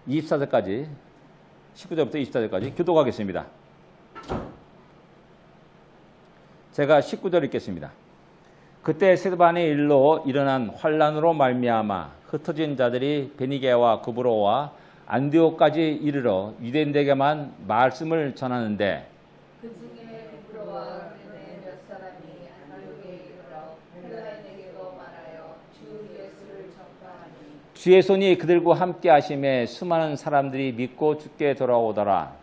24절까지 19절부터 24절까지 교독하겠습니다. 제가 19절 읽겠습니다. 그때 스데반의 일로 일어난 환란으로 말미암아 흩어진 자들이 베니게와 구브로와 안디옥까지 이르러 유대인에게만 말씀을 전하는데 그 중에 구브로와 베네 몇 사람이 안디옥에 이르러 헬라인에게도 말하여 주 예수를 전파하니 주의 손이 그들과 함께 하심에 수많은 사람들이 믿고 주께 돌아오더라.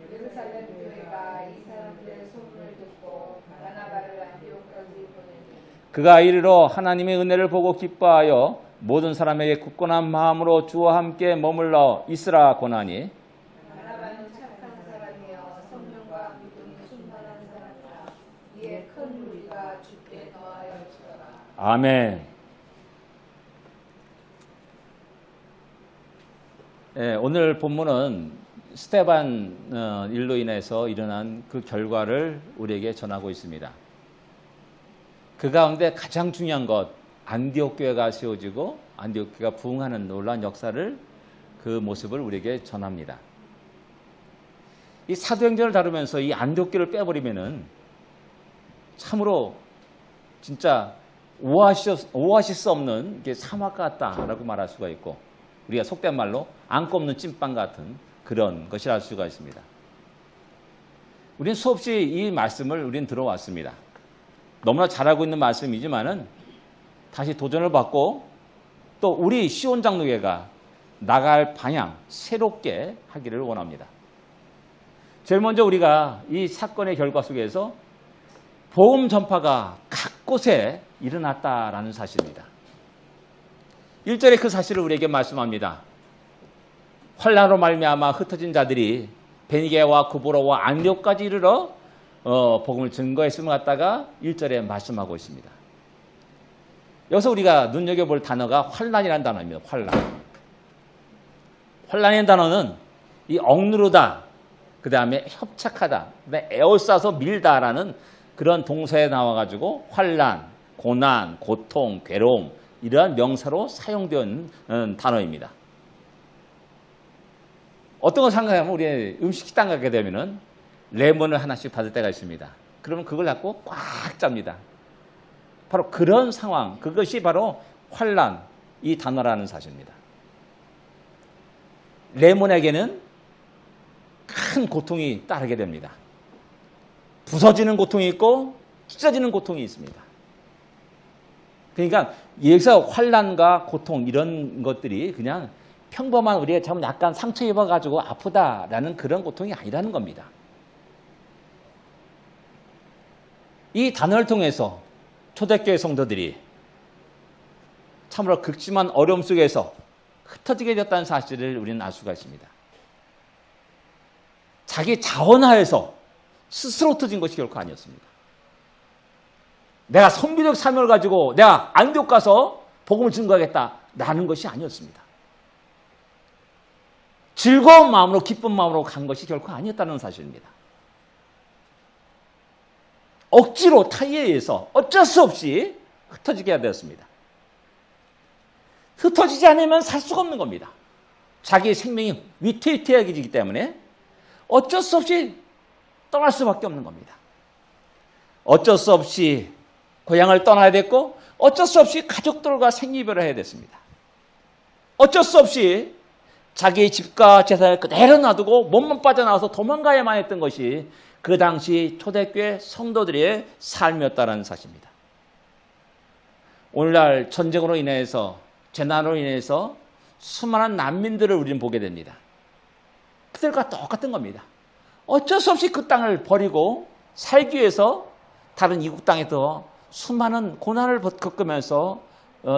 예루살렘 교회가 이 사람들의 소문을 듣고 바나바를 안디옥까지 보내니 그가 이르러 하나님의 은혜를 보고 기뻐하여 모든 사람에게 굳건한 마음으로 주와 함께 머물러 있으라 권하니 바나바는 착한 사람이여 성령과 믿음이 충만한 사람이라 이에 큰 무리가 주께 더하여 지더라. 아멘. 네, 오늘 본문은 스데반 일로 인해서 일어난 그 결과를 우리에게 전하고 있습니다. 그 가운데 가장 중요한 것, 안디옥 교회가 세워지고 안디옥 교회가 부흥하는 놀라운 역사를 그 모습을 우리에게 전합니다. 이 사도행전을 다루면서 이 안디옥 교회를 빼버리면은 참으로 진짜 오아시스 없는 사막 같다라고 말할 수가 있고 우리가 속된 말로 안고 없는 찐빵 같은 그런 것이라 할 수가 있습니다. 우리는 수없이 이 말씀을 우리는 들어왔습니다. 너무나 잘하고 있는 말씀이지만은 다시 도전을 받고 또 우리 시온 장로교회가 나갈 방향 새롭게 하기를 원합니다. 제일 먼저 우리가 이 사건의 결과 속에서 복음 전파가 각 곳에 일어났다라는 사실입니다. 1절에 그 사실을 우리에게 말씀합니다. 환란으로 말미암아 흩어진 자들이 베니게와 구브로와 안디옥까지 이르러 복음을 증거했음을 갖다가 1절에 말씀하고 있습니다. 여기서 우리가 눈여겨볼 단어가 환란이라는 단어입니다. 환란이라는 단어는 이 억누르다, 그 다음에 협착하다, 그다음에 에워싸서 밀다라는 그런 동사에 나와가지고 환란, 고난, 고통, 괴로움 이러한 명사로 사용되는 단어입니다. 어떤 걸 생각하면 우리 음식 식당 가게 되면은 레몬을 하나씩 받을 때가 있습니다. 그러면 그걸 갖고 꽉 짭니다. 바로 그런 상황, 그것이 바로 환란, 이 단어라는 사실입니다. 레몬에게는 큰 고통이 따르게 됩니다. 부서지는 고통이 있고 찢어지는 고통이 있습니다. 그러니까 여기서 환란과 고통 이런 것들이 그냥 평범한 우리가 참 약간 상처 입어가지고 아프다라는 그런 고통이 아니라는 겁니다. 이 단어를 통해서 초대교회 성도들이 참으로 극심한 어려움 속에서 흩어지게 됐다는 사실을 우리는 알 수가 있습니다. 자기 자원하에서 스스로 흩어진 것이 결코 아니었습니다. 내가 선비적 사명을 가지고 내가 안디옥 가서 복음을 증거하겠다라는 것이 아니었습니다. 즐거운 마음으로 기쁜 마음으로 간 것이 결코 아니었다는 사실입니다. 억지로 타이에 의해서 어쩔 수 없이 흩어지게 되었습니다. 흩어지지 않으면 살 수가 없는 겁니다. 자기 생명이 위태위태해지기 때문에 어쩔 수 없이 떠날 수밖에 없는 겁니다. 어쩔 수 없이 고향을 떠나야 됐고 어쩔 수 없이 가족들과 생이별을 해야 됐습니다. 어쩔 수 없이 자기의 집과 재산을 그대로 놔두고 몸만 빠져나와서 도망가야만 했던 것이 그 당시 초대교회 성도들의 삶이었다는 사실입니다. 오늘날 전쟁으로 인해서 재난으로 인해서 수많은 난민들을 우리는 보게 됩니다. 그들과 똑같은 겁니다. 어쩔 수 없이 그 땅을 버리고 살기 위해서 다른 이국 땅에서 수많은 고난을 겪으면서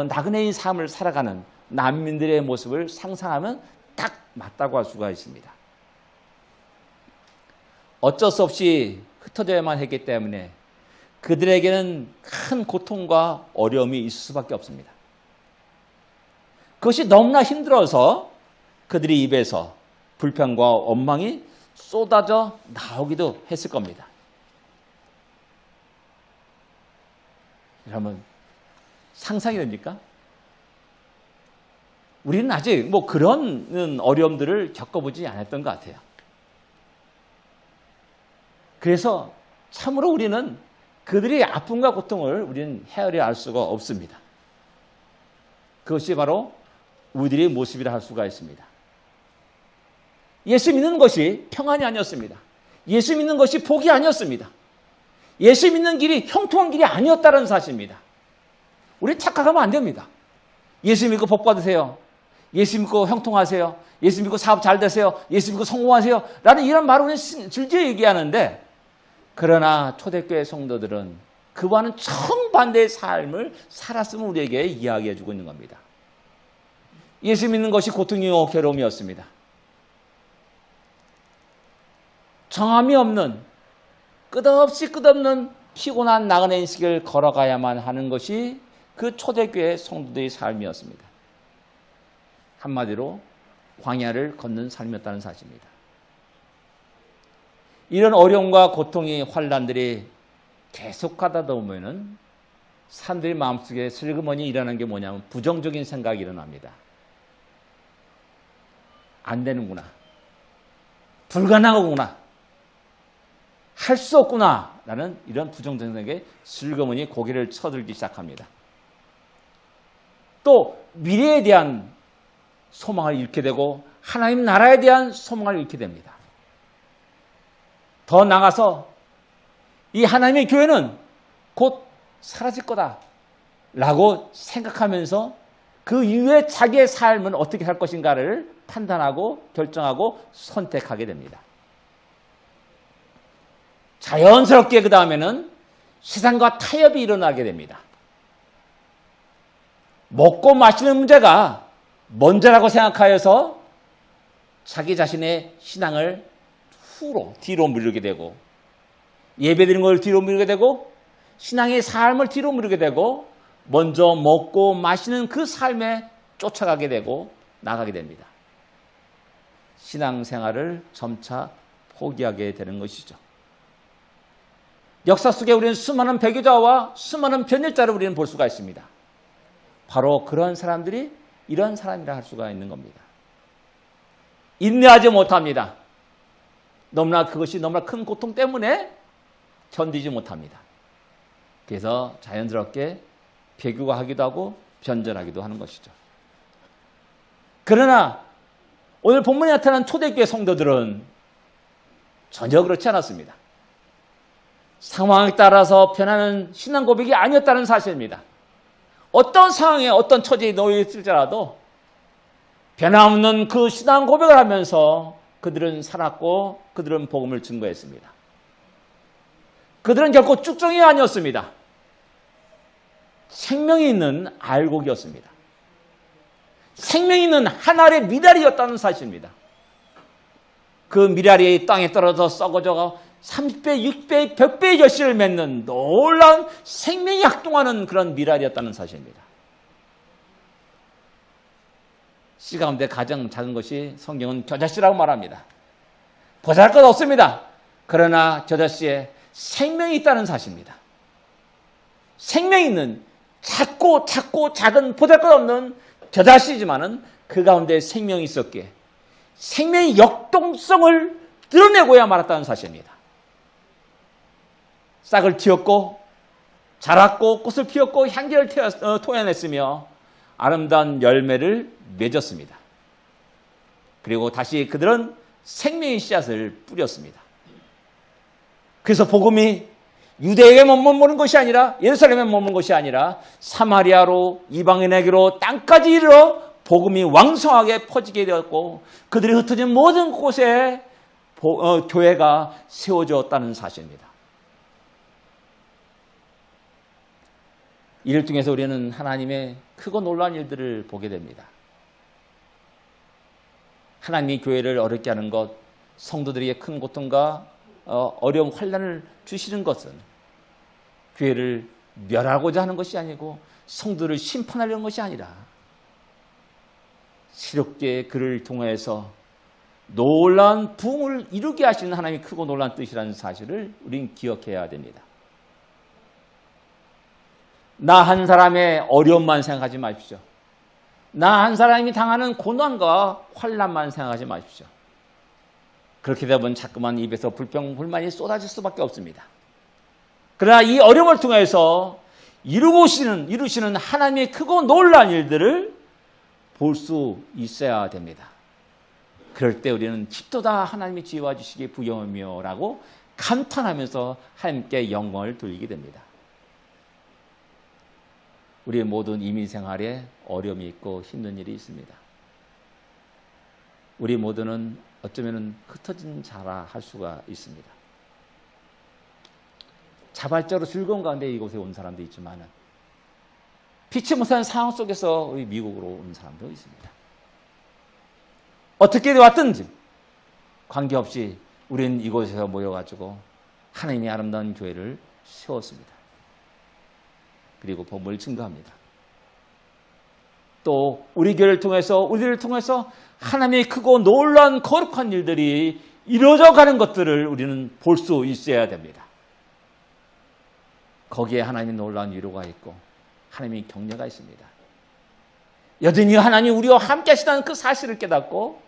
나그네인 삶을 살아가는 난민들의 모습을 상상하면 딱 맞다고 할 수가 있습니다. 어쩔 수 없이 흩어져야만 했기 때문에 그들에게는 큰 고통과 어려움이 있을 수밖에 없습니다. 그것이 너무나 힘들어서 그들의 입에서 불평과 원망이 쏟아져 나오기도 했을 겁니다. 여러분, 상상이 됩니까? 우리는 아직 뭐 그런 어려움들을 겪어보지 않았던 것 같아요. 그래서 참으로 우리는 그들의 아픔과 고통을 우리는 헤아려 알 수가 없습니다. 그것이 바로 우리들의 모습이라 할 수가 있습니다. 예수 믿는 것이 평안이 아니었습니다. 예수 믿는 것이 복이 아니었습니다. 예수 믿는 길이 형통한 길이 아니었다는 사실입니다. 우리 착각하면 안 됩니다. 예수 믿고 복 받으세요. 예수 믿고 형통하세요. 예수 믿고 사업 잘 되세요. 예수 믿고 성공하세요. 라는 이런 말을 우리는 질질 얘기하는데, 그러나 초대교회 성도들은 그와는 정반대의 삶을 살았음을 우리에게 이야기해 주고 있는 겁니다. 예수 믿는 것이 고통이요 괴로움이었습니다. 정함이 없는, 끝없는 피곤한 나그네 인식을 걸어가야만 하는 것이 그 초대교회 성도들의 삶이었습니다. 한마디로 광야를 걷는 삶이었다는 사실입니다. 이런 어려움과 고통이, 환난들이 계속하다 보면은 사람들의 마음속에 슬그머니 일어나는 게 뭐냐면 부정적인 생각이 일어납니다. 안 되는구나. 불가능하구나. 할 수 없구나. 라는 이런 부정적인 생각에 슬그머니 고개를 쳐들기 시작합니다. 또 미래에 대한 소망을 잃게 되고 하나님 나라에 대한 소망을 잃게 됩니다. 더 나아가서 이 하나님의 교회는 곧 사라질 거다 라고 생각하면서 그 이후에 자기의 삶은 어떻게 할 것인가를 판단하고 결정하고 선택하게 됩니다. 자연스럽게 그 다음에는 세상과 타협이 일어나게 됩니다. 먹고 마시는 문제가 먼저라고 생각하여서 자기 자신의 신앙을 뒤로 미루게 되고, 예배드리는 걸 뒤로 미루게 되고, 신앙의 삶을 뒤로 미루게 되고, 먼저 먹고 마시는 그 삶에 쫓아가게 되고 나가게 됩니다. 신앙생활을 점차 포기하게 되는 것이죠. 역사 속에 우리는 수많은 배교자와 수많은 변절자를 우리는 볼 수가 있습니다. 바로 그런 사람들이 이런 사람이라 할 수가 있는 겁니다. 인내하지 못합니다. 그것이 너무나 큰 고통 때문에 견디지 못합니다. 그래서 자연스럽게 배교하기도 하고 변절하기도 하는 것이죠. 그러나 오늘 본문에 나타난 초대교회 성도들은 전혀 그렇지 않았습니다. 상황에 따라서 변하는 신앙 고백이 아니었다는 사실입니다. 어떤 상황에 어떤 처지에 놓여 있을지라도 변함없는 그 신앙 고백을 하면서 그들은 살았고 그들은 복음을 증거했습니다. 그들은 결코 쭉정이 아니었습니다. 생명이 있는 알곡이었습니다. 생명이 있는 하나의 미랄이었다는 사실입니다. 그 미랄이 땅에 떨어져 썩어져가 30배, 6배, 100배의 결실을 맺는 놀라운 생명이 작동하는 그런 미랄이었다는 사실입니다. 씨 가운데 가장 작은 것이 성경은 겨자씨라고 말합니다. 보잘것 없습니다. 그러나 겨자씨에 생명이 있다는 사실입니다. 생명이 있는 작고 작은 보잘것 없는 겨자씨지만은 그 가운데 생명이 있었기에 생명의 역동성을 드러내고야 말았다는 사실입니다. 싹을 틔웠고 자랐고 꽃을 피웠고 향기를 토해냈으며 아름다운 열매를 맺었습니다. 그리고 다시 그들은 생명의 씨앗을 뿌렸습니다. 그래서 복음이 유대에게만 머무는 것이 아니라 예루살렘에 머무는 것이 아니라 사마리아로 이방인에게로 땅까지 이르러 복음이 왕성하게 퍼지게 되었고 그들이 흩어진 모든 곳에 교회가 세워졌다는 사실입니다. 이를 통해서 우리는 하나님의 크고 놀라운 일들을 보게 됩니다. 하나님이 교회를 어렵게 하는 것, 성도들에게 큰 고통과 어려움, 환난을 주시는 것은 교회를 멸하고자 하는 것이 아니고 성도를 심판하려는 것이 아니라 시력계 그를 통해서 놀라운 부흥을 이루게 하시는 하나님의 크고 놀라운 뜻이라는 사실을 우리는 기억해야 됩니다. 나 한 사람의 어려움만 생각하지 마십시오. 나 한 사람이 당하는 고난과 환난만 생각하지 마십시오. 그렇게 되면 자꾸만 입에서 불평불만이 쏟아질 수밖에 없습니다. 그러나 이 어려움을 통해서 이루시는 하나님의 크고 놀라운 일들을 볼 수 있어야 됩니다. 그럴 때 우리는 집도다 하나님의 지혜와 지식이 부여하며 라고 감탄하면서 하나님께 영광을 돌리게 됩니다. 우리의 모든 이민 생활에 어려움이 있고 힘든 일이 있습니다. 우리 모두는 어쩌면 흩어진 자라 할 수가 있습니다. 자발적으로 즐거운 가운데 이곳에 온 사람도 있지만 피치 못하는 상황 속에서 우리 미국으로 온 사람도 있습니다. 어떻게 왔든지 관계없이 우리는 이곳에서 모여가지고 하나님의 아름다운 교회를 세웠습니다. 그리고 복음을 증거합니다. 또 우리 교회를 통해서 우리를 통해서 하나님의 크고 놀라운 거룩한 일들이 이루어져 가는 것들을 우리는 볼 수 있어야 됩니다. 거기에 하나님의 놀라운 위로가 있고 하나님의 격려가 있습니다. 여전히 하나님 우리와 함께 하시다는 그 사실을 깨닫고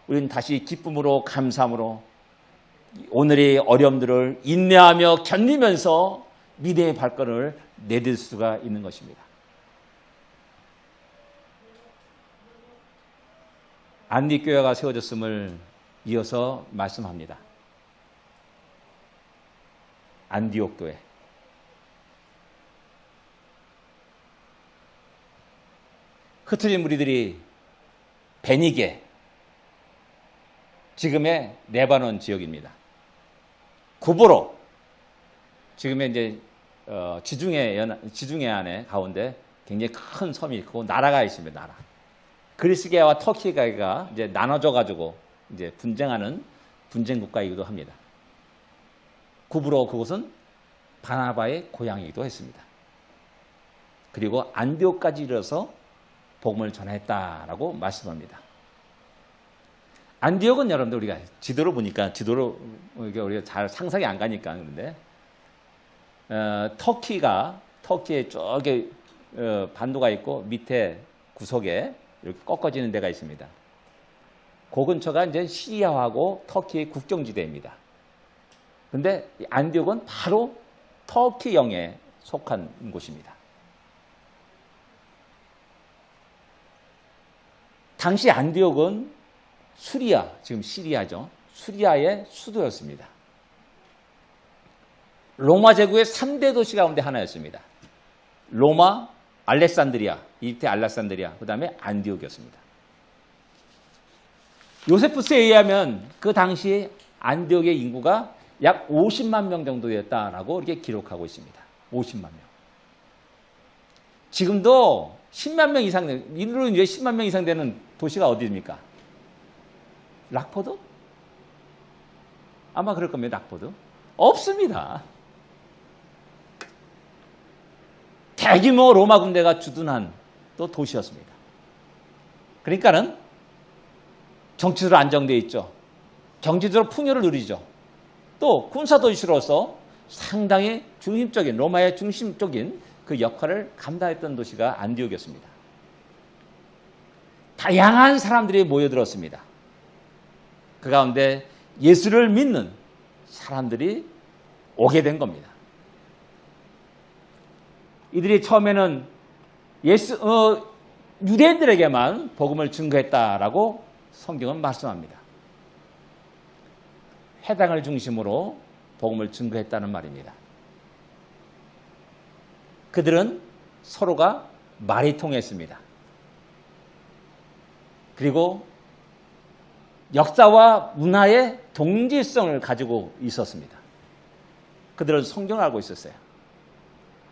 우리는 다시 기쁨으로 감사함으로 오늘의 어려움들을 인내하며 견디면서 미래의 발걸음을 내딜 수가 있는 것입니다. 안디교회가 세워졌음을 이어서 말씀합니다. 안디옥 교회. 흩어진 무리들이 베니게, 지금의 레바논 지역입니다. 구브로, 지금의 이제 지중해 안에 가운데 굉장히 큰 섬이 있고 나라가 있습니다. 나라. 그리스계와 터키가 이제 나눠져 가지고 이제 분쟁하는 분쟁 국가이기도 합니다. 구브로 그곳은 바나바의 고향이기도 했습니다. 그리고 안디옥까지 이르러서 복음을 전했다라고 말씀합니다. 안디옥은 여러분들 우리가 지도로 보니까 우리가 잘 상상이 안 가니까 그런데 터키에 저기 반도가 있고 밑에 구석에 이렇게 꺾어지는 데가 있습니다. 그 근처가 이제 시리아하고 터키의 국경지대입니다. 근데 안디옥은 바로 터키령에 속한 곳입니다. 당시 안디옥은 수리아, 지금 시리아죠. 수리아의 수도였습니다. 로마 제국의 3대 도시 가운데 하나였습니다. 로마, 알렉산드리아, 이때 알렉산드리아, 그 다음에 안디옥이었습니다. 요세푸스에 의하면 그 당시 안디옥의 인구가 약 50만 명 정도였다라고 이렇게 기록하고 있습니다. 50만 명. 지금도 10만 명 이상, 인구로 이제 10만 명 이상 되는 도시가 어디입니까? 락포드? 아마 그럴 겁니다. 락포드. 없습니다. 대규모 로마 군대가 주둔한 또 도시였습니다. 그러니까는 정치적으로 안정되어 있죠. 경제적으로 풍요를 누리죠. 또 군사도시로서 상당히 중심적인, 로마의 중심적인 그 역할을 감당했던 도시가 안디옥이었습니다. 다양한 사람들이 모여들었습니다. 그 가운데 예수를 믿는 사람들이 오게 된 겁니다. 이들이 처음에는 유대인들에게만 복음을 증거했다라고 성경은 말씀합니다. 회당을 중심으로 복음을 증거했다는 말입니다. 그들은 서로가 말이 통했습니다. 그리고 역사와 문화의 동질성을 가지고 있었습니다. 그들은 성경을 알고 있었어요.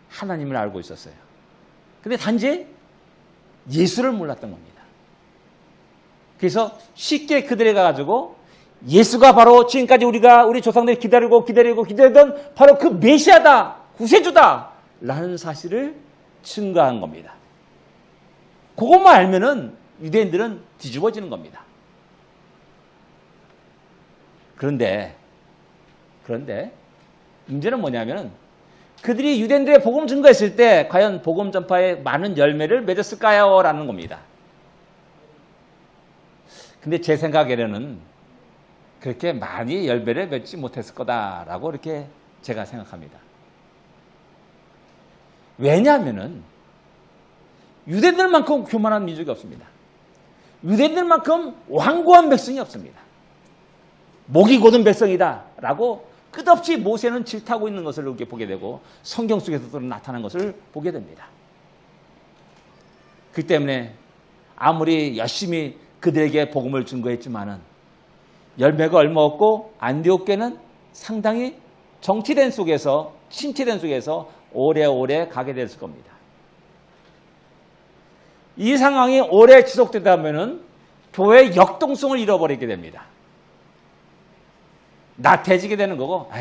하나님을 알고 있었어요. 근데 단지 예수를 몰랐던 겁니다. 그래서 쉽게 그들에 가가지고 예수가 바로 지금까지 우리 조상들이 기다리던 바로 그 메시아다, 구세주다 라는 사실을 증거한 겁니다. 그것만 알면은 유대인들은 뒤집어지는 겁니다. 그런데 문제는 뭐냐면은 그들이 유대인들의 복음 증거했을 때 과연 복음 전파에 많은 열매를 맺었을까요? 라는 겁니다. 근데 제 생각에는 그렇게 많이 열매를 맺지 못했을 거다라고 이렇게 제가 생각합니다. 왜냐하면은 유대인들만큼 교만한 민족이 없습니다. 유대인들만큼 완고한 백성이 없습니다. 목이 곧은 백성이다라고 끝없이 모세는 질타하고 있는 것을 이렇게 보게 되고 성경 속에서도 나타난 것을 보게 됩니다. 그 때문에 아무리 열심히 그들에게 복음을 증거했지만은 열매가 얼마 없고 안디옥교는 상당히 정치된 속에서 침체된 속에서 오래오래 가게 됐을 겁니다. 이 상황이 오래 지속되다 보면은 교회의 역동성을 잃어버리게 됩니다. 나태해지게 되는 거고,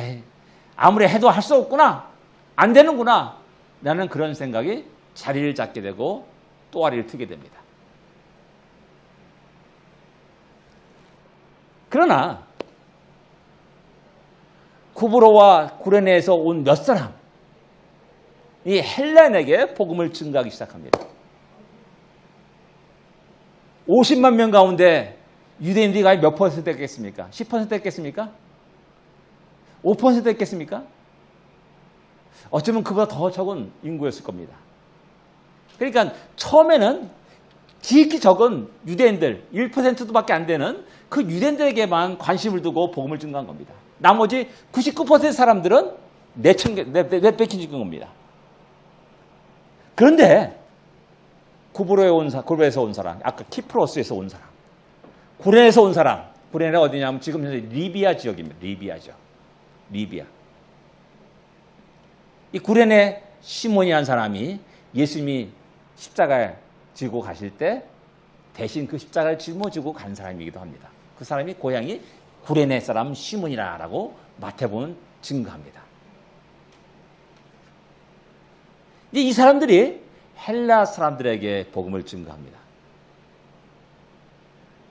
아무리 해도 할 수 없구나, 안 되는구나, 라는 그런 생각이 자리를 잡게 되고 또아리를 트게 됩니다. 그러나 구브로와 구레네에서 온 몇 사람, 이 헬렌에게 복음을 증거하기 시작합니다. 50만 명 가운데 유대인들이 몇 퍼센트 했겠습니까? 10% 했겠습니까? 5% 했겠습니까? 어쩌면 그보다 더 적은 인구였을 겁니다. 그러니까 처음에는 지극히 적은 유대인들 1%도 밖에 안 되는 그 유대인들에게만 관심을 두고 복음을 증거한 겁니다. 나머지 99% 사람들은 내팽개친 겁니다. 그런데 구브로에서 온 사람, 아까 키프로스에서 온 사람, 구레네에서 온 사람, 구레네가 어디냐면 지금 현재 리비아 지역입니다. 리비아. 이 구레네 시몬이라는 사람이 예수님이 십자가에 지고 가실 때 대신 그 십자가를 짊어지고 간 사람이기도 합니다. 그 사람이 고향이 구레네 사람 시몬이라고 마태복음은 증거합니다. 이 사람들이 헬라 사람들에게 복음을 증거합니다.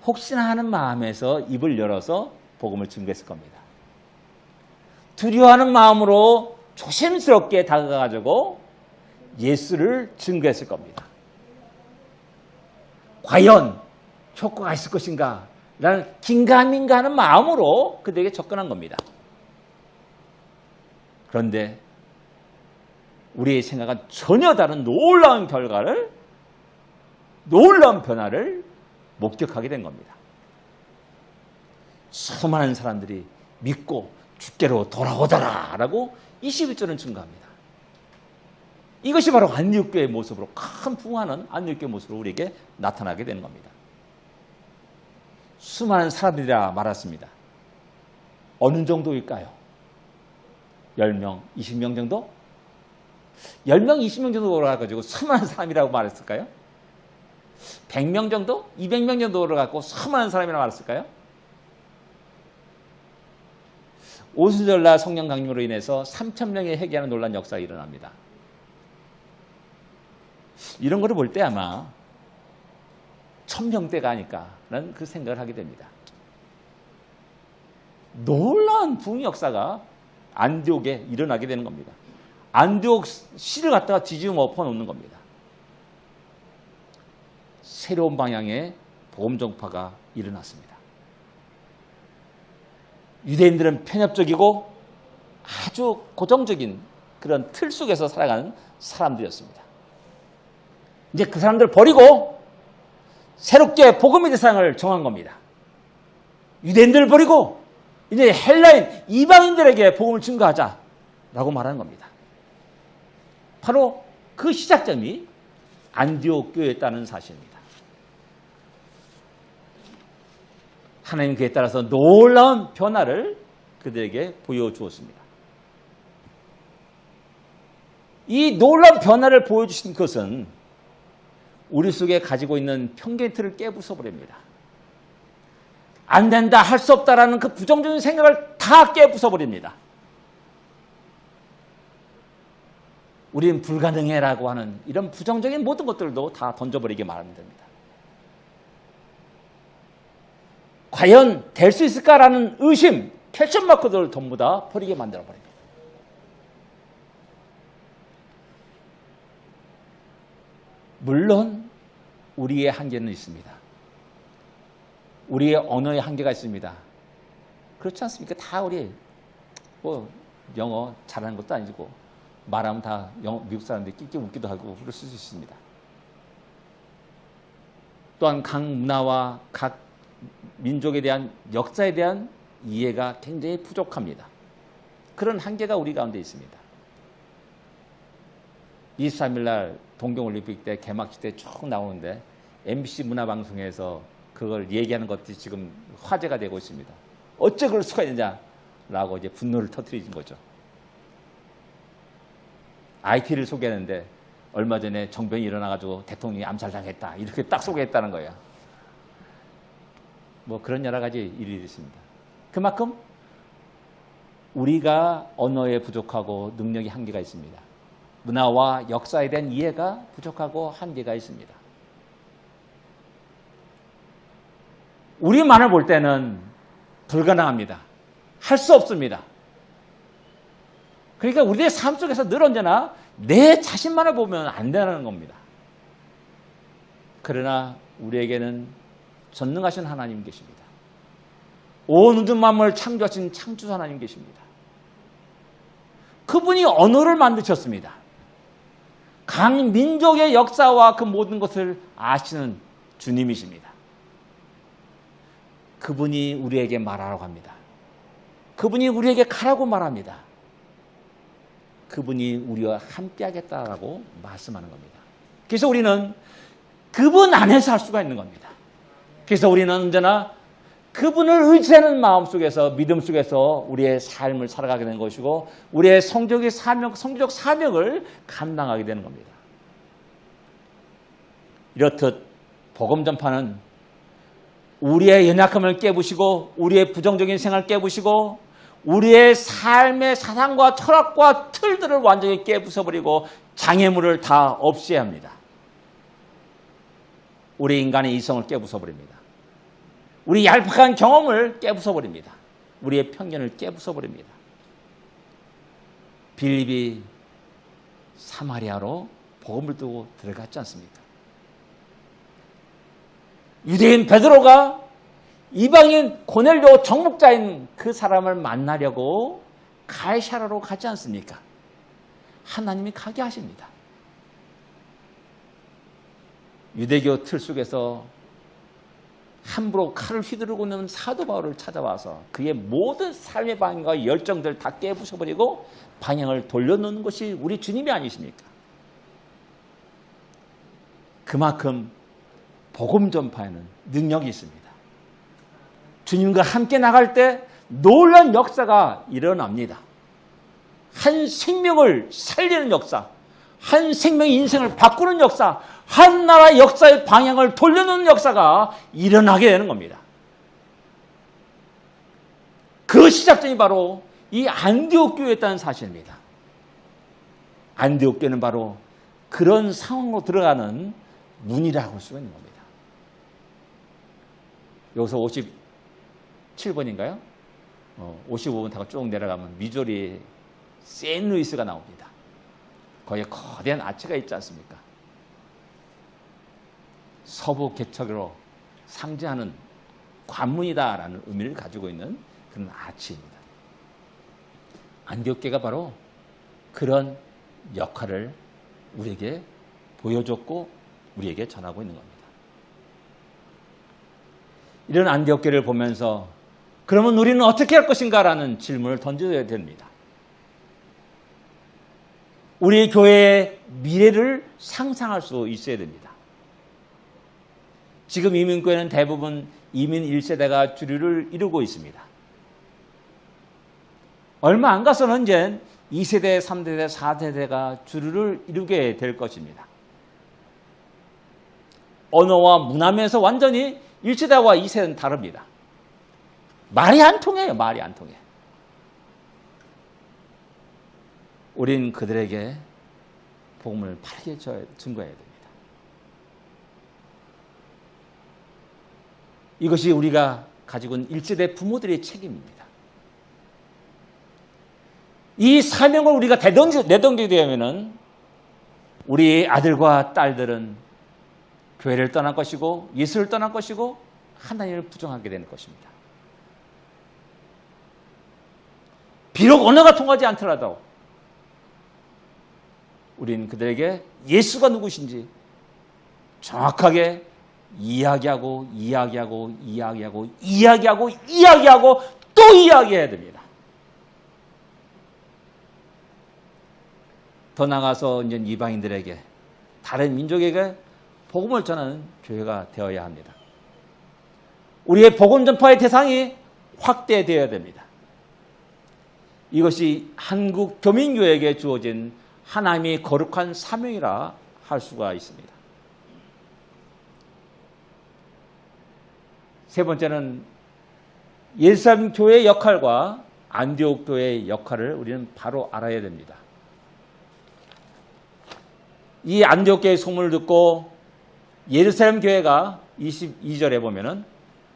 혹시나 하는 마음에서 입을 열어서 복음을 증거했을 겁니다. 두려워하는 마음으로 조심스럽게 다가가가지고 예수를 증거했을 겁니다. 과연 효과가 있을 것인가? 라는 긴가민가 하는 마음으로 그들에게 접근한 겁니다. 그런데 우리의 생각은 전혀 다른 놀라운 변화를 목격하게 된 겁니다. 수많은 사람들이 믿고 주께로 돌아오더라 라고 21절은 증거합니다. 이것이 바로 안디옥교의 모습으로 큰 부흥하는 안디옥교의 모습으로 우리에게 나타나게 되는 겁니다. 수많은 사람들이라 말했습니다. 어느 정도일까요? 10명, 20명 정도? 10명, 20명 정도 올라가가지고 수많은 사람이라고 말했을까요? 100명 정도? 200명 정도 올라가고 수많은 사람이라고 말했을까요? 오순절날 성령 강림으로 인해서 3,000명이 회개하는 놀라운 역사가 일어납니다. 이런 거를 볼 때 아마 1,000명대가 아닐까라는 그 생각을 하게 됩니다. 놀라운 부흥 역사가 안디옥에 일어나게 되는 겁니다. 안디옥 시를 갖다가 뒤집어 엎어놓는 겁니다. 새로운 방향의 복음 전파가 일어났습니다. 유대인들은 편협적이고 아주 고정적인 그런 틀 속에서 살아가는 사람들이었습니다. 이제 그 사람들을 버리고 새롭게 복음의 대상을 정한 겁니다. 유대인들을 버리고 이제 헬라인 이방인들에게 복음을 증거하자라고 말하는 겁니다. 바로 그 시작점이 안디옥 교회였다는 사실입니다. 하나님 그에 따라서 놀라운 변화를 그들에게 보여주었습니다. 이 놀라운 변화를 보여주신 것은 우리 속에 가지고 있는 편견 틀을 깨부숴버립니다. 안 된다, 할 수 없다라는 그 부정적인 생각을 다 깨부숴버립니다. 우리는 불가능해라고 하는 이런 부정적인 모든 것들도 다 던져버리게 말하면 됩니다. 과연 될 수 있을까라는 의심, 퀘스천 마크들을 전부 다 버리게 만들어버립니다. 물론 우리의 한계는 있습니다. 우리의 언어의 한계가 있습니다. 그렇지 않습니까? 다 우리 뭐 영어 잘하는 것도 아니고 말하면 다 미국 사람들이 끽끽 웃기도 하고 그럴 수 있습니다. 또한 각 문화와 각 민족에 대한 역사에 대한 이해가 굉장히 부족합니다. 그런 한계가 우리 가운데 있습니다. 23일 날 동경올림픽 때 개막식 때 쭉 나오는데 MBC 문화방송에서 그걸 얘기하는 것들이 지금 화제가 되고 있습니다. 어째 그럴 수가 있느냐라고 이제 분노를 터뜨리는 거죠. IT를 소개하는데 얼마 전에 정변이 일어나가지고 대통령이 암살당했다 이렇게 딱 소개했다는 거예요. 뭐 그런 여러 가지 일이 있습니다. 그만큼 우리가 언어에 부족하고 능력이 한계가 있습니다. 문화와 역사에 대한 이해가 부족하고 한계가 있습니다. 우리만을 볼 때는 불가능합니다. 할 수 없습니다. 그러니까 우리의 삶 속에서 늘 언제나 내 자신만을 보면 안 되는 겁니다. 그러나 우리에게는 전능하신 하나님 계십니다. 온 우주 만물을 창조하신 창조주 하나님 계십니다. 그분이 언어를 만드셨습니다. 각 민족의 역사와 그 모든 것을 아시는 주님이십니다. 그분이 우리에게 말하라고 합니다. 그분이 우리에게 가라고 말합니다. 그분이 우리와 함께하겠다라고 말씀하는 겁니다. 그래서 우리는 그분 안에서 할 수가 있는 겁니다. 그래서 우리는 언제나 그분을 의지하는 마음 속에서 믿음 속에서 우리의 삶을 살아가게 되는 것이고 우리의 성적인 성적 사명을 감당하게 되는 겁니다. 이렇듯 복음 전파는 우리의 연약함을 깨부시고 우리의 부정적인 생활을 깨부시고 우리의 삶의 사상과 철학과 틀들을 완전히 깨부숴버리고 장애물을 다 없애야 합니다. 우리 인간의 이성을 깨부숴버립니다. 우리 얄팍한 경험을 깨부숴버립니다. 우리의 편견을 깨부숴버립니다. 빌립이 사마리아로 복음을 두고 들어갔지 않습니까? 유대인 베드로가 이방인 고넬료 정복자인 그 사람을 만나려고 가이사라로 가지 않습니까? 하나님이 가게 하십니다. 유대교 틀 속에서 함부로 칼을 휘두르고 있는 사도 바울을 찾아와서 그의 모든 삶의 방향과 열정들 다 깨부숴버리고 방향을 돌려놓는 것이 우리 주님이 아니십니까? 그만큼 복음 전파에는 능력이 있습니다. 주님과 함께 나갈 때 놀라운 역사가 일어납니다. 한 생명을 살리는 역사, 한 생명의 인생을 바꾸는 역사, 한 나라의 역사의 방향을 돌려놓는 역사가 일어나게 되는 겁니다. 그 시작점이 바로 이 안디옥 교회였다는 사실입니다. 안디옥 교회는 바로 그런 상황으로 들어가는 문이라고 할 수가 있는 겁니다. 여기서 57번인가요? 55번 타고 쭉 내려가면 미조리 샌루이스가 나옵니다. 거기에 거대한 아치가 있지 않습니까? 서부 개척으로 상징하는 관문이다라는 의미를 가지고 있는 그런 아치입니다. 안디옥교가 바로 그런 역할을 우리에게 보여줬고 우리에게 전하고 있는 겁니다. 이런 안디옥교를 보면서 그러면 우리는 어떻게 할 것인가라는 질문을 던져야 됩니다. 우리 교회의 미래를 상상할 수 있어야 됩니다. 지금 이민교회는 대부분 이민 1세대가 주류를 이루고 있습니다. 얼마 안 가서는 이제 2세대, 3세대, 4세대가 주류를 이루게 될 것입니다. 언어와 문화면에서 완전히 1세대와 2세대는 다릅니다. 말이 안 통해요. 말이 안 통해. 우린 그들에게 복음을 바르게 증거해야 됩니다. 이것이 우리가 가지고 있는 1세대 부모들의 책임입니다. 이 사명을 우리가 내던지게 되면은 우리 아들과 딸들은 교회를 떠날 것이고 예수를 떠날 것이고 하나님을 부정하게 되는 것입니다. 비록 언어가 통하지 않더라도 우리는 그들에게 예수가 누구신지 정확하게 이야기하고 또 이야기해야 됩니다. 더 나아가서 이제 이방인들에게, 다른 민족에게 복음을 전하는 교회가 되어야 합니다. 우리의 복음 전파의 대상이 확대되어야 됩니다. 이것이 한국 교민교회에게 주어진 하나님의 거룩한 사명이라 할 수가 있습니다. 세 번째는 예루살렘 교회의 역할과 안디옥 교회의 역할을 우리는 바로 알아야 됩니다. 이 안디옥 교회의 소문을 듣고 예루살렘 교회가 22절에 보면은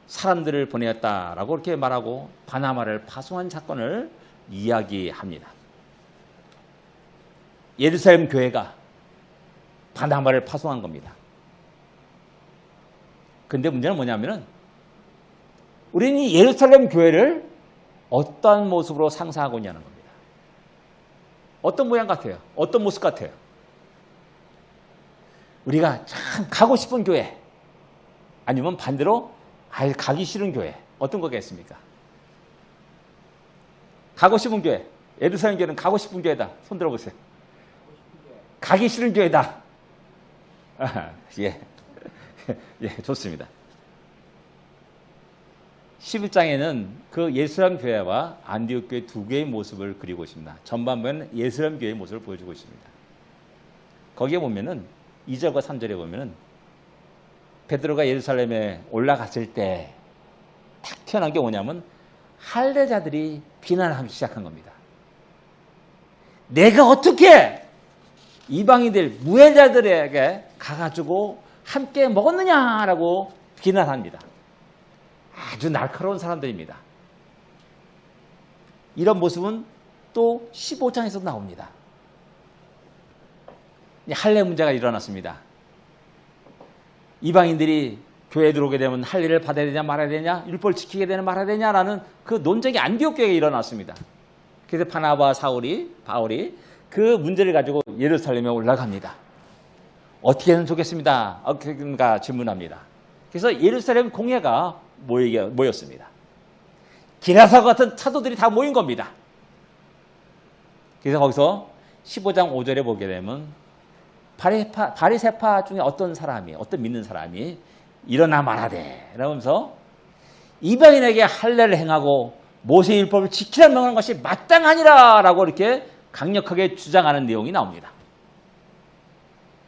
사람들을 보내었다라고 이렇게 말하고 바나바를 파송한 사건을 이야기합니다. 예루살렘 교회가 바나바를 파송한 겁니다. 근데 문제는 뭐냐면은 우리는 이 예루살렘 교회를 어떤 모습으로 상상하고 있냐는 겁니다. 어떤 모양 같아요? 어떤 모습 같아요? 우리가 참 가고 싶은 교회, 아니면 반대로 아예 가기 싫은 교회, 어떤 거겠습니까? 가고 싶은 교회, 예루살렘 교회는 가고 싶은 교회다. 손 들어보세요. 가기 싫은 교회다. 예, 좋습니다. 11장에는 그 예루살렘 교회와 안디옥 교회 두 개의 모습을 그리고 있습니다. 전반부에는 예루살렘 교회의 모습을 보여주고 있습니다. 거기에 보면은 2절과 3절에 보면은 베드로가 예루살렘에 올라갔을 때 탁 튀어나온 게 뭐냐면 할례자들이 비난하기 시작한 겁니다. 내가 어떻게 이방인들 무해자들에게 가가지고 함께 먹었느냐라고 비난합니다. 아주 날카로운 사람들입니다. 이런 모습은 또 15장에서 나옵니다. 할례 문제가 일어났습니다. 이방인들이 교회에 들어오게 되면 할례를 받아야 되냐 말아야 되냐, 율법을 지키게 되냐 말아야 되냐라는 그 논쟁이 안디옥 교회에 일어났습니다. 그래서 바나바와 바울이 그 문제를 가지고 예루살렘에 올라갑니다. 어떻게 하면 좋겠습니다. 어떻게든가 질문합니다. 그래서 예루살렘 공회가 모였습니다. 기라사와 같은 사도들이 다 모인 겁니다. 그래서 거기서 15장 5절에 보게 되면 바리새파 중에 어떤 믿는 사람이 일어나 말하되 라면서 이방인에게 할례를 행하고 모세의 율법을 지키라 명하는 것이 마땅하니라 라고 이렇게 강력하게 주장하는 내용이 나옵니다.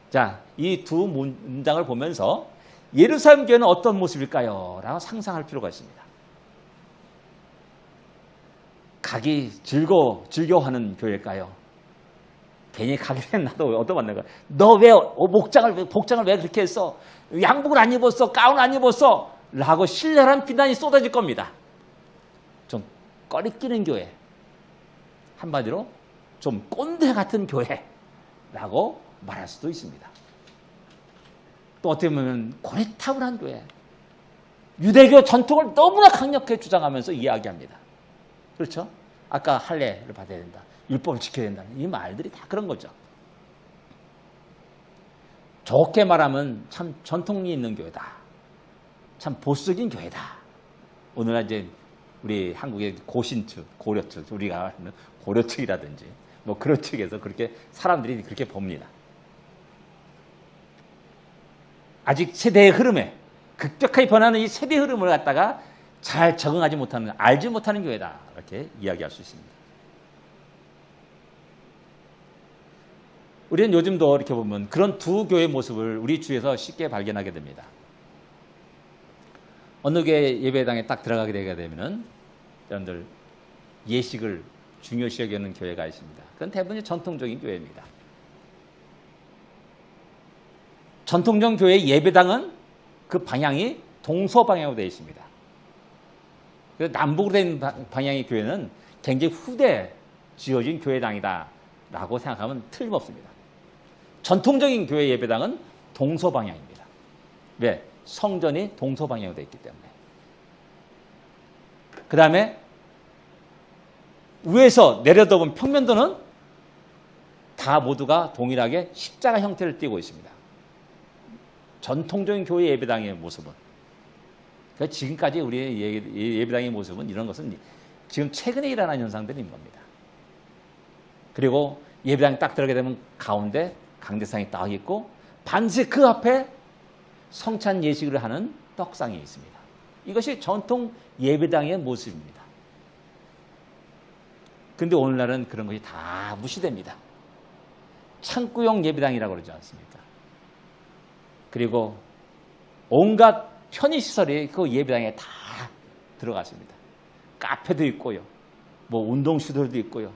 자, 이 두 문장을 보면서 예루살렘 교회는 어떤 모습일까요? 라고 상상할 필요가 있습니다. 가기 즐겨하는 교회일까요? 괜히 가게 된 나도 얻어맞는 거야. 너 왜 복장을 왜 그렇게 했어? 양복을 안 입었어? 가운 안 입었어? 라고 신랄한 비난이 쏟아질 겁니다. 좀 꺼리끼는 교회. 한마디로 좀 꼰대 같은 교회라고 말할 수도 있습니다. 또 어떻게 보면 고리타분한 교회. 유대교 전통을 너무나 강력하게 주장하면서 이야기합니다. 그렇죠? 아까 할례를 받아야 된다. 율법을 지켜야 된다는 이 말들이 다 그런 거죠. 좋게 말하면 참 전통이 있는 교회다. 참 보수적인 교회다. 오늘날 이제 우리 한국의 고신측, 고려측, 우리가 하는 고려측이라든지 뭐 그런 측에서 그렇게 사람들이 그렇게 봅니다. 아직 세대의 흐름에 급격하게 변하는 이 세대 흐름을 갖다가 잘 적응하지 못하는, 알지 못하는 교회다. 이렇게 이야기할 수 있습니다. 우리는 요즘도 이렇게 보면 그런 두 교회의 모습을 우리 주위에서 쉽게 발견하게 됩니다. 어느 교회 예배당에 딱 들어가게 되게 되면은 여러분들 예식을 중요시 여기는 교회가 있습니다. 그건 대부분 전통적인 교회입니다. 전통적 교회의 예배당은 그 방향이 동서 방향으로 되어 있습니다. 남북으로 된 방향의 교회는 굉장히 후대 지어진 교회당이다라고 생각하면 틀림없습니다. 전통적인 교회 예배당은 동서 방향입니다. 왜? 성전이 동서방향으로 되어 있기 때문에. 그 다음에 위에서 내려다본 평면도는 다 모두가 동일하게 십자가 형태를 띠고 있습니다. 전통적인 교회 예배당의 모습은. 그러니까 지금까지 우리의 예배당의 모습은 이런 것은 지금 최근에 일어난 현상들인 겁니다. 그리고 예배당에 딱 들어가게 되면 가운데 강대상이 딱 있고 반드시 그 앞에 성찬 예식을 하는 떡상이 있습니다. 이것이 전통 예배당의 모습입니다. 근데 오늘날은 그런 것이 다 무시됩니다. 창구용 예배당이라고 그러지 않습니까? 그리고 온갖 편의시설이 그 예배당에 다 들어갔습니다. 카페도 있고요. 뭐 운동시설도 있고요.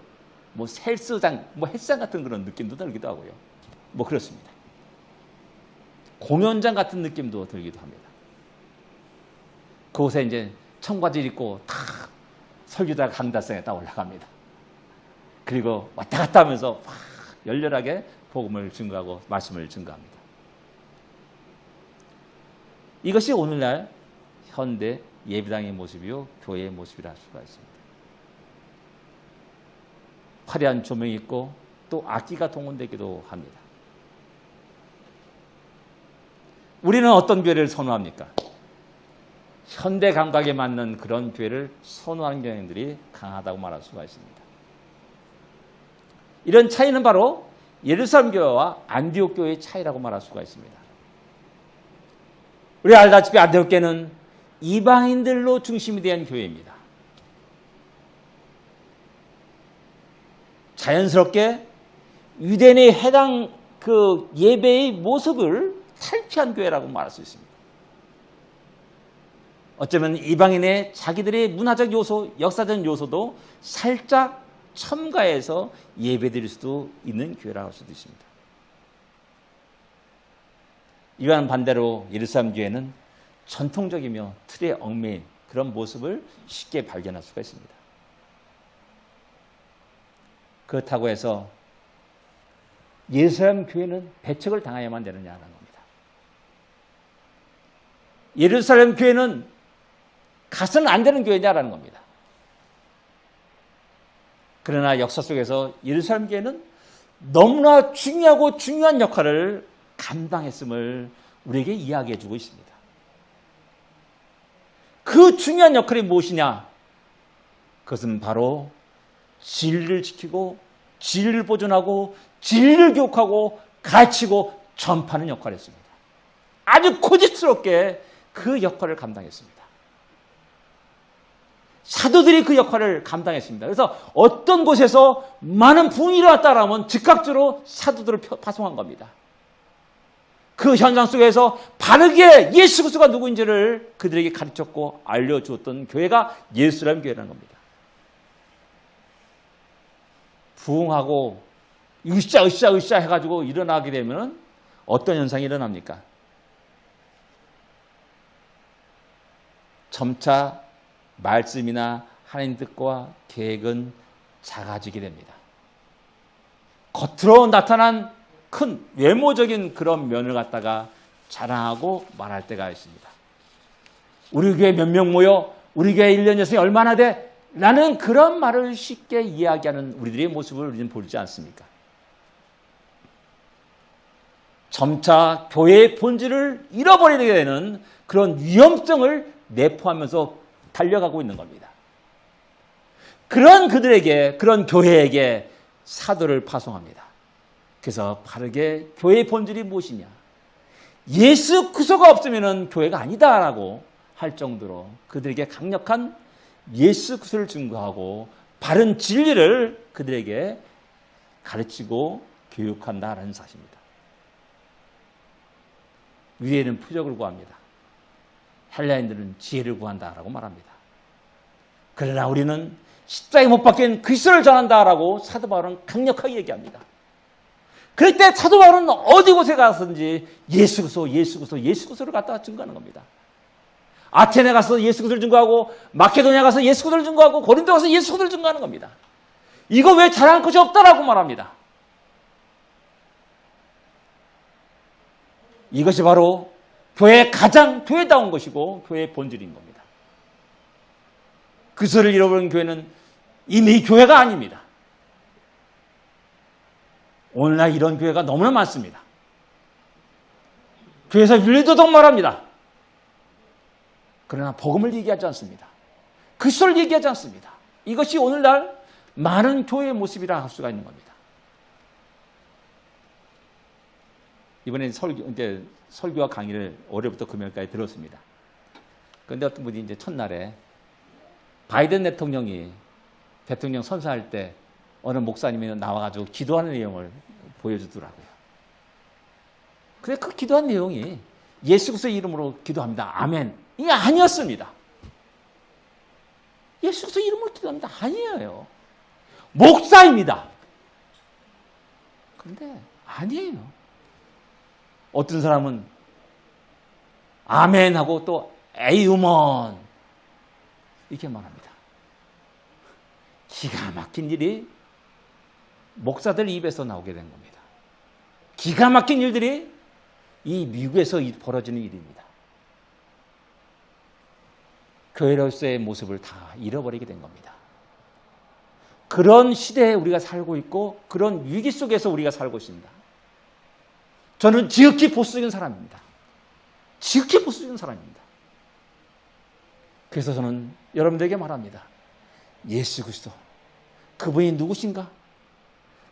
뭐 헬스장, 뭐 헬스장 같은 그런 느낌도 들기도 하고요. 뭐 그렇습니다. 공연장 같은 느낌도 들기도 합니다. 그곳에 이제 청바지를 입고 탁 설교자가 강다성에 딱 올라갑니다. 그리고 왔다 갔다 하면서 막 열렬하게 복음을 증거하고 말씀을 증거합니다. 이것이 오늘날 현대 예배당의 모습이요 교회의 모습이라 할 수가 있습니다. 화려한 조명이 있고 또 악기가 동원되기도 합니다. 우리는 어떤 교회를 선호합니까? 현대 감각에 맞는 그런 교회를 선호하는 경향들이 강하다고 말할 수가 있습니다. 이런 차이는 바로 예루살렘 교회와 안디옥 교회의 차이라고 말할 수가 있습니다. 우리 알다시피 안디옥 교회는 이방인들로 중심이 된 교회입니다. 자연스럽게 유대인의 해당 그 예배의 모습을 탈피한 교회라고 말할 수 있습니다. 어쩌면 이방인의 자기들의 문화적 요소, 역사적 요소도 살짝 첨가해서 예배드릴 수도 있는 교회라고 할 수도 있습니다. 이와는 반대로 예루살렘 교회는 전통적이며 틀에 얽매인 그런 모습을 쉽게 발견할 수가 있습니다. 그렇다고 해서 예루살렘 교회는 배척을 당해야만 되느냐는 겁니다. 예루살렘 교회는 가서는 안 되는 교회냐라는 겁니다. 그러나 역사 속에서 예루살렘 교회는 너무나 중요하고 중요한 역할을 감당했음을 우리에게 이야기해 주고 있습니다. 그 중요한 역할이 무엇이냐? 그것은 바로 진리를 지키고 진리를 보존하고 진리를 교육하고 가르치고 전파하는 역할이었습니다. 아주 고집스럽게 그 역할을 감당했습니다. 사도들이 그 역할을 감당했습니다. 그래서 어떤 곳에서 많은 부흥이 일어났다라면 즉각적으로 사도들을 파송한 겁니다. 그 현장 속에서 바르게 예수 그리스도가 누구인지를 그들에게 가르쳤고 알려주었던 교회가 예루살렘 교회라는 겁니다. 부흥하고 으쌰 해가지고 일어나게 되면 어떤 현상이 일어납니까? 점차 말씀이나 하나님 뜻과 계획은 작아지게 됩니다. 겉으로 나타난 큰 외모적인 그런 면을 갖다가 자랑하고 말할 때가 있습니다. 우리 교회 몇 명 모여? 우리 교회 1년 여성이 얼마나 돼? 라는 그런 말을 쉽게 이야기하는 우리들의 모습을 우리는 보지 않습니까? 점차 교회의 본질을 잃어버리게 되는 그런 위험성을 내포하면서 달려가고 있는 겁니다. 그런 그들에게, 그런 교회에게 사도를 파송합니다. 그래서 바르게 교회의 본질이 무엇이냐? 예수 그리스도가 없으면 교회가 아니다라고 할 정도로 그들에게 강력한 예수 그리스도를 증거하고 바른 진리를 그들에게 가르치고 교육한다라는 사실입니다. 유대인은 표적을 구합니다. 헬라인들은 지혜를 구한다라고 말합니다. 그러나 우리는 십자가에 못 박힌 그리스도를 전한다라고 사도 바울은 강력하게 얘기합니다. 그럴 때 사도 바울은 어디 곳에 가서든지 예수 그리스도를 갖다가 증거하는 겁니다. 아테네 가서 예수 그리스도를 증거하고 마케도니아 가서 예수 그리스도를 증거하고 고린도 가서 예수 그리스도를 증거하는 겁니다. 이거 왜 자랑할 것이 없다라고 말합니다. 이것이 바로 교회의 가장 교회다운 것이고 교회의 본질인 겁니다. 그것을 잃어버린 교회는 이미 교회가 아닙니다. 오늘날 이런 교회가 너무나 많습니다. 교회에서 윤리도덕 말합니다. 그러나 복음을 얘기하지 않습니다. 그리스도를 얘기하지 않습니다. 이것이 오늘날 많은 교회의 모습이라 할 수가 있는 겁니다. 이번에 설교와 강의를 월요일부터 금요일까지 들었습니다. 그런데 어떤 분이 이제 첫날에 바이든 대통령이 대통령 선서할 때 어느 목사님이 나와가지고 기도하는 내용을 보여주더라고요. 근데 그 기도한 내용이 예수 그리스도의 이름으로 기도합니다. 아멘. 이게 아니었습니다. 예수 그리스도의 이름으로 기도합니다. 아니에요. 목사입니다. 그런데 아니에요. 어떤 사람은 아멘 하고 또 에이우먼 이렇게 말합니다. 기가 막힌 일이 목사들 입에서 나오게 된 겁니다. 기가 막힌 일들이 이 미국에서 벌어지는 일입니다. 교회로서의 모습을 다 잃어버리게 된 겁니다. 그런 시대에 우리가 살고 있고 그런 위기 속에서 우리가 살고 있습니다. 저는 지극히 보수적인 사람입니다. 지극히 보수적인 사람입니다. 그래서 저는 여러분들에게 말합니다. 예수 그리스도 그분이 누구신가?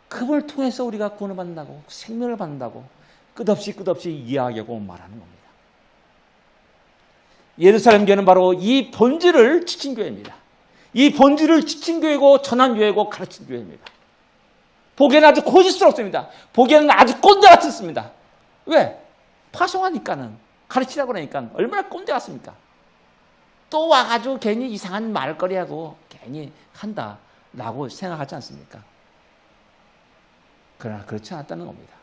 그분을 통해서 우리가 구원을 받는다고 생명을 받는다고 끝없이 이야기하고 말하는 겁니다. 예루살렘 교회는 바로 이 본질을 지킨 교회입니다. 이 본질을 지킨 교회고 전한 교회고 가르친 교회입니다. 보기에는 아주 고집스럽습니다. 보기에는 아주 꼰대 같습니다. 왜? 파송하니까는 가르치라고 그러니까 얼마나 꼰대 같습니까? 또 와가지고 괜히 이상한 말거리하고 괜히 한다라고 생각하지 않습니까? 그러나 그렇지 않았다는 겁니다.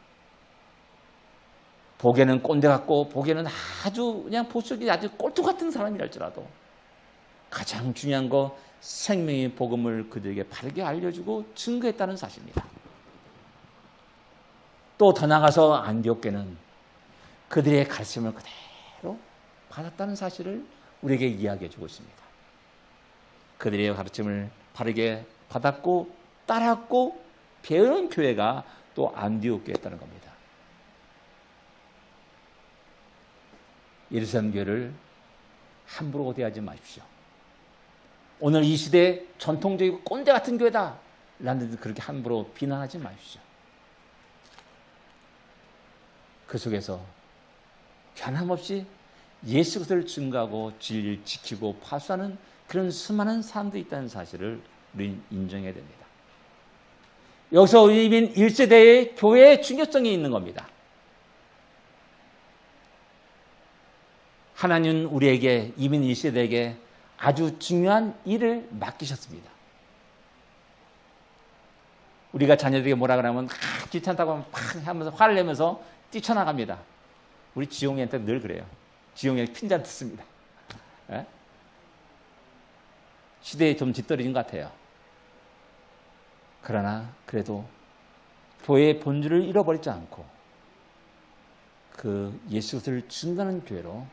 보기에는 꼰대 같고 보기에는 아주 그냥 보수적인 아주 꼴뚜 같은 사람이랄지라도 가장 중요한 거 생명의 복음을 그들에게 바르게 알려주고 증거했다는 사실입니다. 또 더 나가서 안디옥교는 그들의 가르침을 그대로 받았다는 사실을 우리에게 이야기해주고 있습니다. 그들의 가르침을 바르게 받았고 따랐고 배우는 교회가 또 안디옥교였다는 겁니다. 예루살렘 교회를 함부로 대하지 마십시오. 오늘 이 시대에 전통적이고 꼰대 같은 교회다 라는 듯 그렇게 함부로 비난하지 마십시오. 그 속에서 변함없이 예수 그리스도를 증거하고 진리를 지키고 파수하는 그런 수많은 사람들이 있다는 사실을 우리는 인정해야 됩니다. 여기서 이민 1세대의 교회의 중요성이 있는 겁니다. 하나님은 우리에게 이민 1세대에게 아주 중요한 일을 맡기셨습니다. 우리가 자녀들에게 뭐라 그러면 귀찮다고 하면 팍 하면서 화를 내면서 뛰쳐나갑니다. 우리 지용이한테 늘 그래요. 지용이 핀잔 듣습니다. 예? 시대에 좀 뒤떨어진 것 같아요. 그러나 그래도 교회의 본질을 잃어버리지 않고 그 예수 그리스도를 증거하는 교회로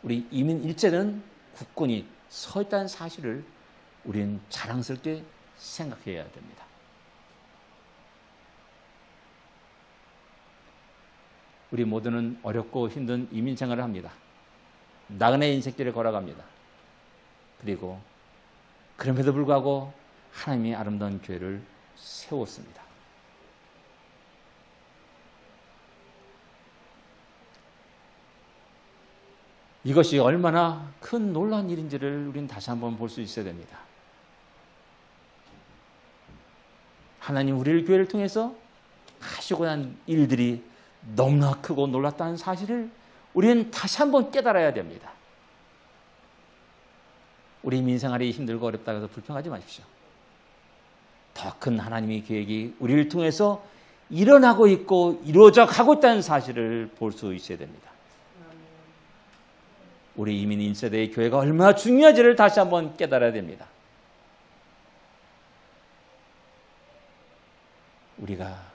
우리 이민 일제는 굳건히 서 있다는 사실을 우리는 자랑스럽게 생각해야 됩니다. 우리 모두는 어렵고 힘든 이민 생활을 합니다. 나그네 인생길을 걸어갑니다. 그리고 그럼에도 불구하고 하나님이 아름다운 교회를 세웠습니다. 이것이 얼마나 큰 놀라운 일인지를 우리는 다시 한번 볼 수 있어야 됩니다. 하나님 우리를 교회를 통해서 하시고자 한 일들이 너무나 크고 놀랐다는 사실을 우리는 다시 한번 깨달아야 됩니다. 우리 민생활이 힘들고 어렵다고 해서 불평하지 마십시오. 더 큰 하나님의 계획이 우리를 통해서 일어나고 있고 이루어져 가고 있다는 사실을 볼 수 있어야 됩니다. 우리 이민 1세대의 교회가 얼마나 중요한지를 다시 한번 깨달아야 됩니다. 우리가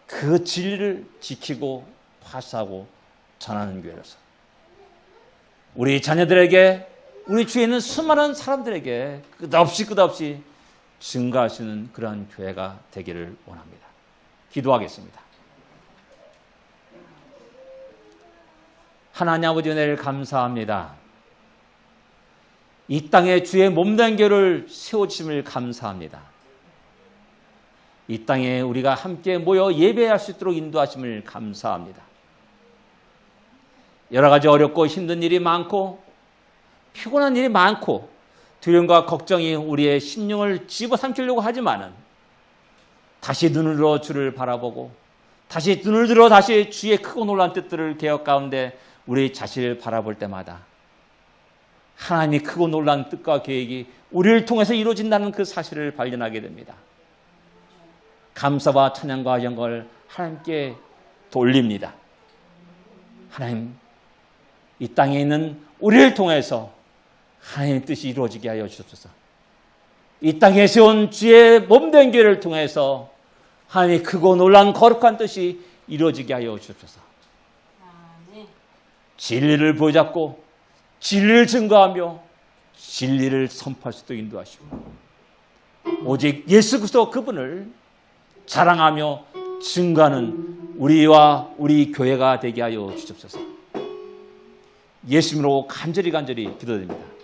그 진리를 지키고 파수하고 전하는 교회로서 우리 자녀들에게, 우리 주위에 있는 수많은 사람들에게 끝없이 증가하시는 그러한 교회가 되기를 원합니다. 기도하겠습니다. 하나님 아버지 은혜를 감사합니다. 이 땅에 주의 몸된 교회를 세워주심을 감사합니다. 이 땅에 우리가 함께 모여 예배할 수 있도록 인도하심을 감사합니다. 여러 가지 어렵고 힘든 일이 많고 피곤한 일이 많고 두려움과 걱정이 우리의 심령을 집어삼키려고 하지만은 다시 눈을 들어 주를 바라보고 다시 눈을 들어 다시 주의 크고 놀라운 뜻들을 개혁 가운데 우리 자신을 바라볼 때마다 하나님의 크고 놀라운 뜻과 계획이 우리를 통해서 이루어진다는 그 사실을 발견하게 됩니다. 감사와 찬양과 영광을 하나님께 돌립니다. 하나님, 이 땅에 있는 우리를 통해서 하나님의 뜻이 이루어지게 하여 주옵소서. 이 땅에 세운 주의 몸된 교회를 통해서 하나님의 크고 놀라운 거룩한 뜻이 이루어지게 하여 주옵소서. 진리를 보잡고 진리를 증거하며 진리를 선포할 수 있도록 인도하시고 오직 예수 그리스도 그분을 자랑하며 증거하는 우리와 우리 교회가 되게 하여 주옵소서. 예수님으로 간절히 기도드립니다.